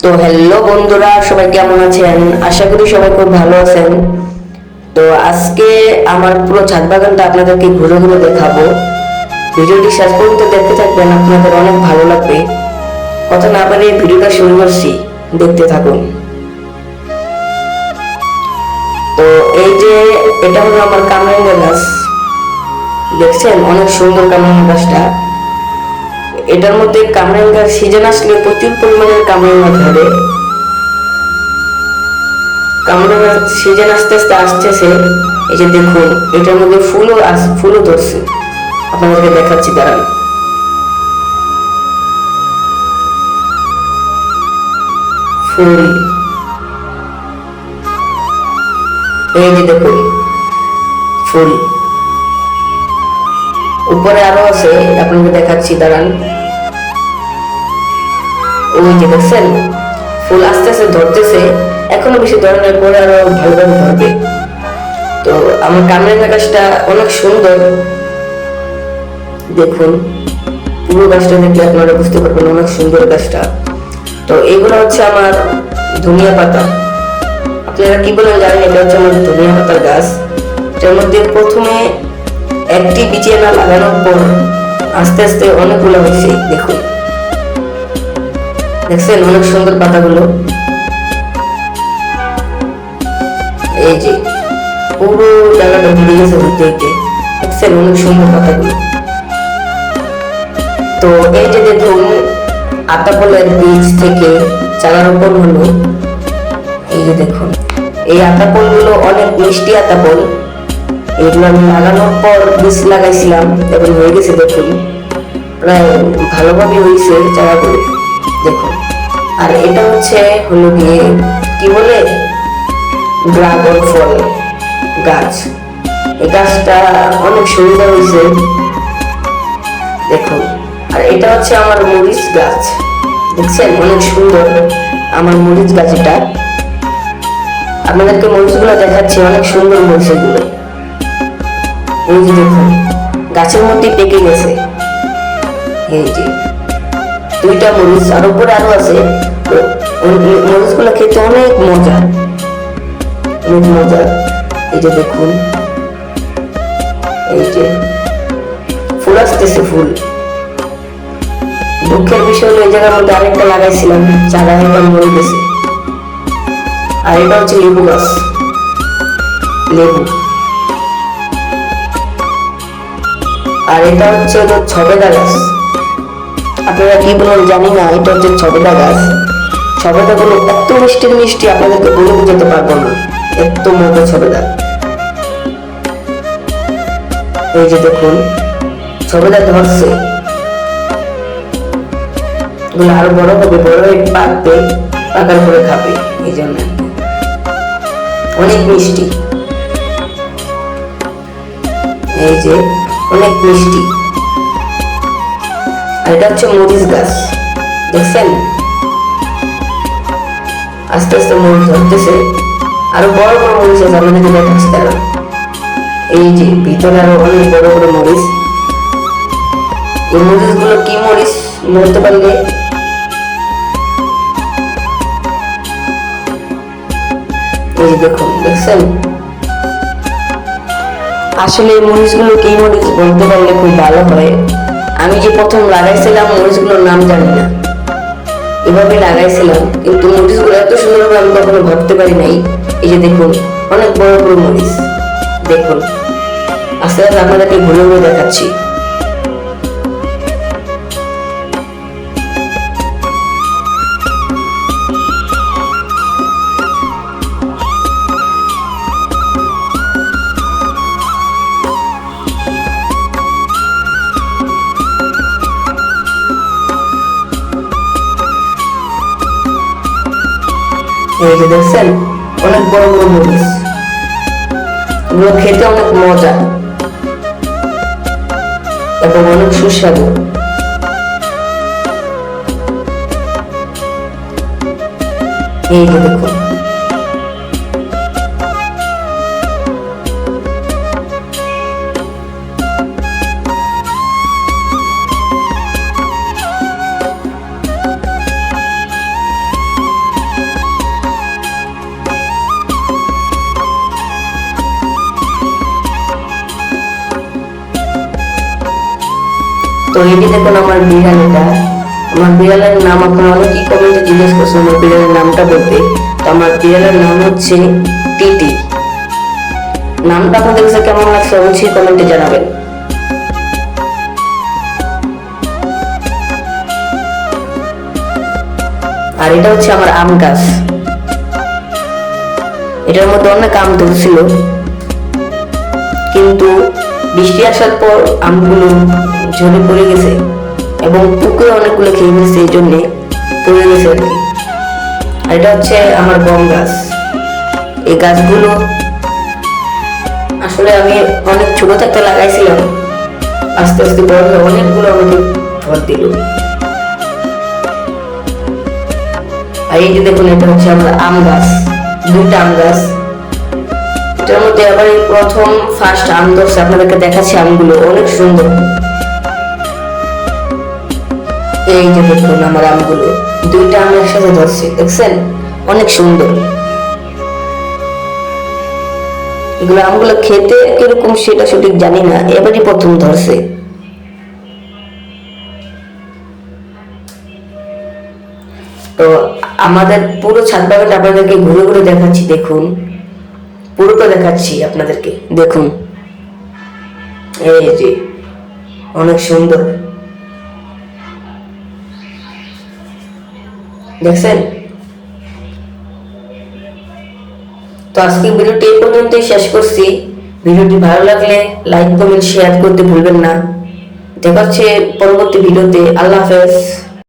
তো হ্যালো বন্ধুরা, সবাই কেমন আছেন? আশা করি সবাই খুব ভালো আছেন। তো আজকে আমার পুরো ছাদ বাগানটা আপনাদেরকে ঘুরে ঘুরে দেখাবো। ভিডিওটি শেষ পর্যন্ত দেখতে থাকবেন, আপনাদের অনেক ভালো লাগবে। কথা না বাড়িয়ে ভিডিওটা শুরু করছি, দেখতে থাকুন। তো এই যে এটা হলো আমার কামরাঙ্গা গাছ, দেখছেন অনেক সুন্দর কামরাঙ্গা গাছটা। এটার মধ্যে কামরাঙ্গার সিজন আসলে প্রচুর পরিমাণের কামরাঙ্গা ধরে। কামরাঙ্গার সিজন আস্তে আস্তে আসতেছে। এই যে দেখুন, এটার মধ্যে ফুলও ধরছে। আপনাদেরকে দেখাচ্ছি, দাঁড়ান। ফুল, এই যে দেখুন ফুল, উপরে আরো আছে, আপনাকে দেখাচ্ছি, দাঁড়ান। ওই যে দেখছেন ফুল আস্তে আস্তে ধরতেছে, এখনো বেশি ধরনের পরে আরো ভালোভাবে ধরবে। তো আমার কামরাঙ্গা গাছটা অনেক সুন্দর, দেখুন পুরো গাছটা দেখলে আপনারা বুঝতে পারবেন অনেক সুন্দর গাছটা। তো এইগুলো হচ্ছে আমার ধনিয়া পাতা। আপনারা কি বলেন জানেন, এটা হচ্ছে আমার ধনিয়া পাতার গাছ। এটার মধ্যে প্রথমে একটি বিচিয়ানা লাগানোর পর আস্তে আস্তে অনেকগুলো হয়েছে। দেখুন, দেখছেন অনেক সুন্দর পাতাগুলো। এই যে পুরো জায়গাটা ভরে গেছে হইতে হইতে, দেখছেন অনেক সুন্দর পাতাগুলো। তো এই যে দেখুন, আতাফলের বীজ থেকে চারা রোপণ হলো। এই যে দেখুন, এই আতাফল গুলো অনেক মিষ্টি আতাফল। এগুলো আমি লাগানোর পর বীজ লাগাইছিলাম, এখন হয়ে গেছে। দেখুন প্রায় ভালোভাবে হয়েছে চারাগুলো, দেখুন। আর এটা হলো গিয়ে কি বলে, ড্রাগন ফল গাছ। এই গাছটা অনেক সুন্দর হয়েছে, দেখুন। আর এটা হচ্ছে আমার মরিচ গাছ, দেখছেন অনেক সুন্দর আমার মরিচ গাছ। এটা আপনাদেরকে মরিচগুলো দেখাচ্ছি, অনেক সুন্দর মরিচ এগুলো। এই যে দেখুন, গাছের মধ্যে পেকে গেছে। এই যে দুইটা মরিচ, আর উপরে আরো আছে। মরিচগুলো খেতে অনেক মজা, অনেক মজা। এই যে দেখুন, এই যে ফুল আসতেছে, ফুল। দুঃখের বিষয় হলো এই জায়গার মধ্যে আরেকটা লাগাইছিলাম, চারা একবার মরে গেছে। আর এটা হচ্ছে লেবু গাছ, লেবু। আর এটা হচ্ছে ছবেদা গাছ। আপনারা কি বলেন জানি না, এটা হচ্ছে ছবেদা গাছ। ছবেদা গুলো এত মিষ্টি মিষ্টি, আপনাদেরকে বলে বুঝাতে পারবো না, এত মজা ছবেদা। এই যে দেখুন ছবেদা ধরছে, এগুলো আরো বড় হবে, বড় হয়ে পাকবে, পাকার পরে খাবে। এই জন্য অনেক মিষ্টি, এই যে অনেক মিষ্টি। আর এটা হচ্ছে মরিচ গাছ, দেখছেন আস্তে আস্তে মরিচ ধরতেছে। আরো বড় বড় মরিচ আছে, আপনাদেরকে দেখাচ্ছি, তারা এই যে ভিতরে আরো অনেক বড় বড় মরিচ। এই মরিচ গুলো কি মরিচ বলতে পারলে, এই যে দেখুন, দেখছেন আসলে এই মরিচগুলো কি মরিচ বলতে পারলে খুব ভালো হয়। আমি যে প্রথম লাগাইছিলাম মরিচগুলোর নাম জানি না, এভাবে লাগাইছিলাম, কিন্তু মরিচগুলো এত সুন্দরভাবে আমি কখনো ভাবতে পারি নাই। এই যে দেখুন অনেক বড় বড় মরিচ, দেখুন আস্তে আস্তে আপনাদেরকে ঘুরে ঘুরে দেখাচ্ছি। এই যে দেখছেন অনেক বড় বড় মরিচ, এগুলো খেতে অনেক মজা এবং অনেক সুস্বাদু। এই যে দেখুন, তো এটি দেখুন আমার বিড়াল, এটা আমার বিড়ালের নাম। আপনারা অনেকেই কমেন্টে জিজ্ঞেস করছেন আমার বিড়ালের নামটা বলতে। তো আমার বিড়ালের নাম হচ্ছে টিটি। নামটা আপনাদের কাছে কেমন লাগছে অবশ্যই কমেন্টে জানাবেন। আর এটা হচ্ছে আমার আম গাছ। এটার মধ্যে অনেক আম ধরছিল, কিন্তু বৃষ্টি আসার পর আমগুলো ঝরে পড়ে গেছে এবং পুকুরে অনেকগুলো খেয়ে গেছে, এই জন্যে পড়ে গেছে আর কি। আর এটা হচ্ছে আমার গম গাছ। এই গাছগুলো আসলে আমি অনেক ছোট থাকতে লাগাইছিলাম, আস্তে আস্তে বড় হয়ে অনেকগুলো আমাকে ফল দিল। আর এই যে দেখুন, এটা হচ্ছে আমার আম গাছ, দুইটা আম গাছ। এটার মধ্যে আবার এই প্রথম ফার্স্ট আম ধরছে, আপনাদেরকে দেখাচ্ছি আমগুলো অনেক সুন্দর। এই যে দেখুন আমার আমগুলো, দুইটা আম একসাথে ধরছে, দেখছেন অনেক সুন্দর। এগুলো আমগুলো খেতে কিরকম সেটা সঠিক জানি না, এবারই প্রথম ধরছে। তো আমাদের পুরো ছাদ বাগানটা আপনাদেরকে ঘুরে ঘুরে দেখাচ্ছি, দেখুন পুরোটা দেখাচ্ছি আপনাদেরকে, দেখুন এই যে অনেক সুন্দর, দেখছেন। তো আজকে ভিডিওটি এই পর্যন্তই শেষ করছি। ভিডিওটি ভালো লাগলে লাইক কমেন্ট শেয়ার করতে ভুলবেন না। দেখা হচ্ছে পরবর্তী ভিডিওতে। আল্লাহ হাফেজ।